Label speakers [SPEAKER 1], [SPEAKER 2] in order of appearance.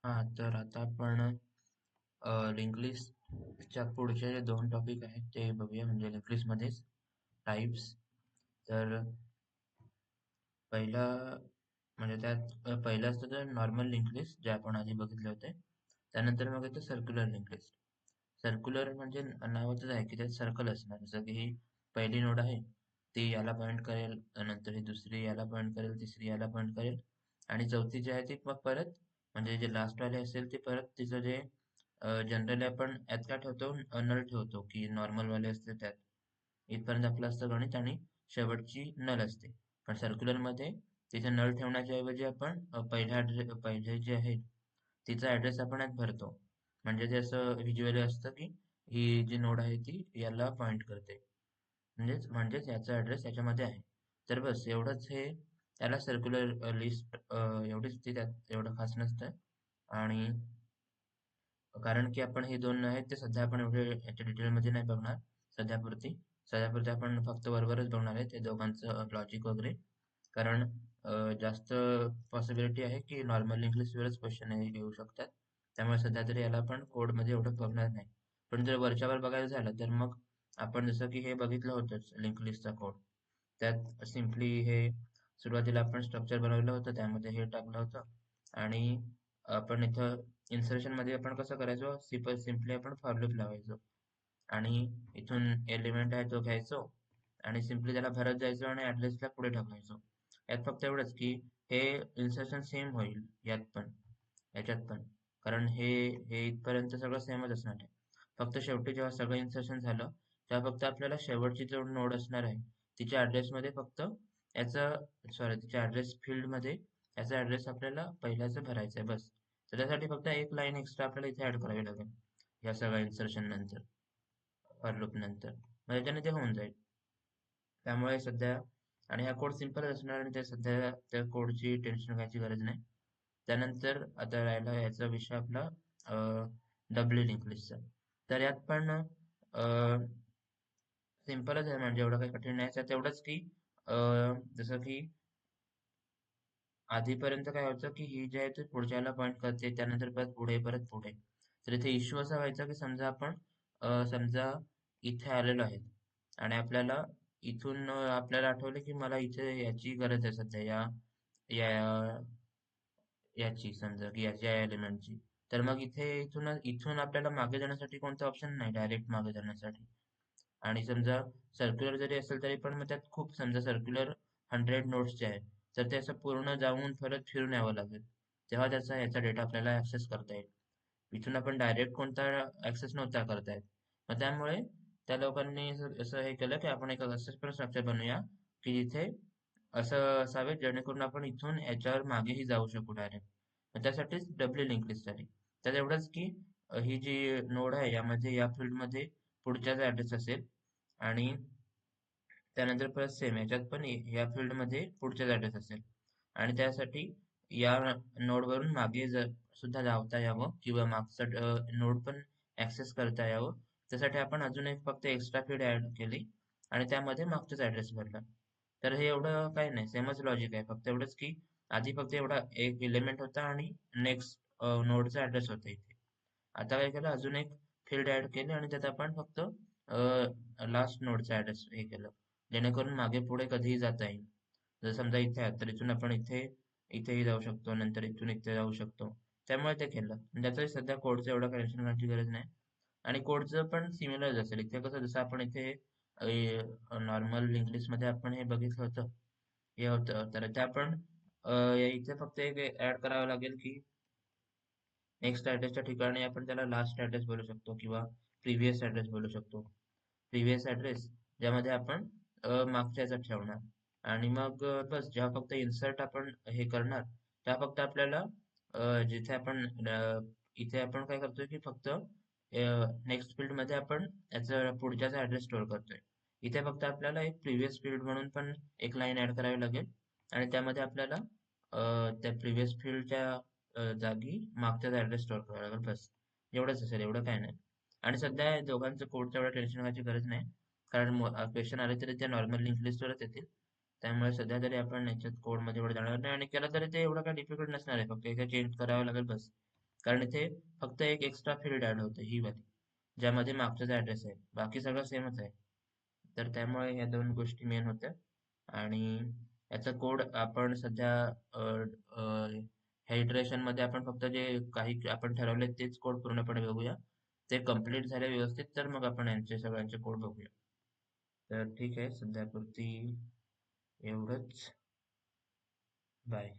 [SPEAKER 1] हा तर आता आपण लिंक लिस्टच्या पुढचे जे दोन टॉपिक आहेत ते बघूया, म्हणजे लिंक लिस्ट मध्येच टाइप्स. तर पहिला म्हणजे त्यात पहिलं असतं तर नॉर्मल लिंक लिस्ट जे आपण आधी बघितले होते. त्यानंतर मग येतं सर्क्युलर लिंक लिस्ट. सर्क्युलर म्हणजे नावातच आहे की त्यात सर्कल असणार, जसं की ही पहिली नोड आहे ती याला पॉइंट करेल, नंतर ही दुसरी याला पॉइंट करेल, तिसरी याला पॉइंट करेल, आणि चौथी जी आहे ती मग परत म्हणजे जे लास्ट वाले असेल ते परत तिचं जे जनरली आपण यात काय ठेवतो, नल ठेवतो की नॉर्मल वाले असते त्यात इथपर्यंत आपलं असतं गणित, आणि शेवटची नल असते. पण सर्क्युलर मध्ये तिथे नल ठेवण्याच्या ऐवजी आपण पहिले जे आहे तिचा ऍड्रेस आपण यात भरतो. म्हणजे ते असं व्हिज्युअली असतं की ही जी नोड आहे ती याला पॉइंट करते, म्हणजेच याचा ऍड्रेस याच्यामध्ये आहे. तर बस एवढंच, हे त्याला सर्क्युलर लिस्ट एवढीच, ती त्यात एवढं खास नसतं. आणि कारण की आपण हे दोन आहेत ते सध्या आपण एवढे याच्या डिटेलमध्ये नाही बघणार सध्यापुरती. सध्यापुरती आपण फक्त वरवरच बघणार आहे ते दोघांचं लॉजिक वगैरे. कारण जास्त पॉसिबिलिटी आहे की नॉर्मल लिंक लिस्टवरच क्वेश्चन येऊ शकतात. त्यामुळे सध्या तरी याला आपण कोडमध्ये एवढं बघणार नाही. पण जर वरच्यावर बघायला झालं तर मग आपण जसं की हे बघितलं होतंच लिंक लिस्टचा कोड. त्यात सिम्पली हे सुरुवातीला आपण स्ट्रक्चर बनवलं होतं, त्यामध्ये हे टाकलं होतं. आणि आपण इथं इन्सर्शन मध्ये आपण कसं करायचो, सिम्पली आपण फॉर लूप लावायचो, आणि इथून एलिमेंट आहे तो घ्यायचो, आणि सिम्पली त्याला भरत जायचो आणि ऍड्रेसला पुढे टाकायचो. यात फक्त एवढंच की हे इन्सर्शन सेम होईल यात पण, याच्यात पण. कारण हे हे इथपर्यंत सगळं सेमच असणार आहे. फक्त शेवटी जेव्हा सगळं इन्सर्शन झालं तेव्हा फक्त आपल्याला शेवटची जो नोड असणार आहे तिच्या ऍड्रेसमध्ये फक्त याचा, सॉरी, तिच्या ऍड्रेस फील्ड मध्ये याचा ऍड्रेस आपल्याला पहिल्याचं भरायचं आहे बस. तर त्यासाठी फक्त एक लाईन एक्स्ट्रा आपल्याला इथे ऍड करावी लागेल या सगळ्या इन्सर्शन नंतर, फॉर लूप नंतर. मग याच्याने ते होऊन जाईल. त्यामुळे सध्या, आणि हा कोड सिंपलच असणार आणि ते सध्या त्या कोडची टेन्शन घ्यायची गरज नाही. त्यानंतर आता राहिला याचा विषय आपला डब्ल्यू लिंक लिस्टचा. तर यात पण सिंपलच आहे, म्हणजे एवढं काही कठीण नाही. त्यात एवढंच की जसं की आधीपर्यंत काय व्हायचं की ही जी आहे ती पुढच्याला पॉइंट करते, त्यानंतर परत पुढे, परत पुढे. तर इथे इश्यू असा व्हायचा की समजा आपण समजा इथे आलेलो आहे, आणि आपल्याला इथून आपल्याला आठवलं की मला इथे याची गरज आहे सध्या, या याची समजा की या एलिमेंटची. तर मग इथे इथून इथून आपल्याला मागे जाण्यासाठी कोणतं ऑप्शन नाही डायरेक्ट मागे जाण्यासाठी. आणि समजा सर्क्युलर जरी असेल तरी पण मग त्यात खूप, समजा सर्क्युलर 100 नोड्सचे आहे, तर ते असं पूर्ण जाऊन परत फिरून यावं लागेल, तेव्हा त्याचा याचा डेटा आपल्याला ऍक्सेस करता येईल. इथून आपण डायरेक्ट कोणता ऍक्सेस नव्हता करता येत. मग त्यामुळे त्या लोकांनी असं हे केलं की आपण एक असं पण स्ट्रक्चर बनवूया की जिथे असं असावे जेणेकरून आपण इथून याच्यावर मागेही जाऊ शकू डायरेक्ट. मग त्यासाठीच डब्ल्यू लिंक लिस्ट आली. त्यात एवढंच की ही जी नोड आहे यामध्ये या फील्डमध्ये पुढच्याचा ऍड्रेस असेल, आणि त्यानंतर परत सेम याच्यात पण या फील्डमध्ये पुढच्याच ऍड्रेस असेल. आणि त्यासाठी या नोडवरून मागे जर सुद्धा धावता यावं किंवा मागचं नोड पण ऍक्सेस करता यावं, त्यासाठी आपण अजून एक फक्त एक्स्ट्रा फील्ड ऍड केली आणि त्यामध्ये मागचाच ऍड्रेस भरला. तर हे एवढं काही नाही, सेमच लॉजिक आहे. फक्त एवढंच की आधी फक्त एवढा एक एलिमेंट होता आणि नेक्स्ट नोडचा ऍड्रेस होता इथे. आता काय केलं, अजून एक फील्ड ऍड केली आणि त्यात आपण फक्त लास्ट नोडचा ऍड्रेस हे केलं, जेणेकरून मागे पुढे कधीही जाता येईल. जर समजा इथे आहे तर इथून आपण इथेही जाऊ शकतो, नंतर इथून इथे जाऊ शकतो. त्यामुळे ते केलं. म्हणजे त्याचं सध्या कोडचं एवढं टेन्शन करण्याची गरज नाही. आणि कोडचं पण सिमिलर असेल. इथे कसं, जसं आपण इथे नॉर्मल लिंक लिस्ट मध्ये आपण हे बघितलं होतं, हे होतं, तर ते आपण इथे फक्त एक ऍड करावं लागेल की नेक्स्ट ऍड्रेसच्या ठिकाणी आपण त्याला लास्ट ऍड्रेस बोलू शकतो किंवा प्रिव्हियस ऍड्रेस बोलू शकतो. प्रिव्हियस ऍड्रेस ज्यामध्ये आपण मागच्या याच्यात ठेवणार. आणि मग बस जेव्हा फक्त इन्सर्ट आपण हे करणार, तेव्हा फक्त आपल्याला जिथे आपण इथे आपण काय करतोय की फक्त नेक्स्ट फील्ड मध्ये आपण याचा पुढच्याचा ऍड्रेस स्टोअर करतोय. इथे फक्त आपल्याला एक प्रिव्हियस फील्ड म्हणून पण एक लाईन ऍड करावी लागेल, आणि त्यामध्ये आपल्याला त्या प्रिव्हियस फील्डच्या जागी मागच्याच ऍड्रेस स्टोअर करावा लागेल बस. एवढंच असेल, एवढं काय नाही. आणि सध्या या दोघांचं कोडचं एवढं टेन्शन घ्यायची गरज नाही, कारण क्वेश्चन आले तरी ते नॉर्मल लिंक लिस्टवरच येतील. त्यामुळे सध्या तरी आपण याच्यात कोडमध्ये एवढं जाणार नाही, आणि केलं तरी ते एवढं काय डिफिकल्ट नसणार आहे. फक्त इथे चेंज करावं लागेल बस. कारण इथे फक्त एक एक्स्ट्रा फील्ड ऍड होते ही वाली, ज्यामध्ये मागचाच ऍड्रेस आहे, बाकी सगळं सेमच आहे. तर त्यामुळे ह्या दोन गोष्टी मेन होत्या. आणि याचा कोड आपण सध्या ह्या इटरेशन मध्ये आपण फक्त जे काही आपण ठरवले तेच कोड पूर्णपणे बघूया. ते कम्प्लीट झाले व्यवस्थित तर मग आपण यांचे सगळ्यांचे कोड बघूया. तर ठीक आहे, सध्यापुरती एवढंच. बाय.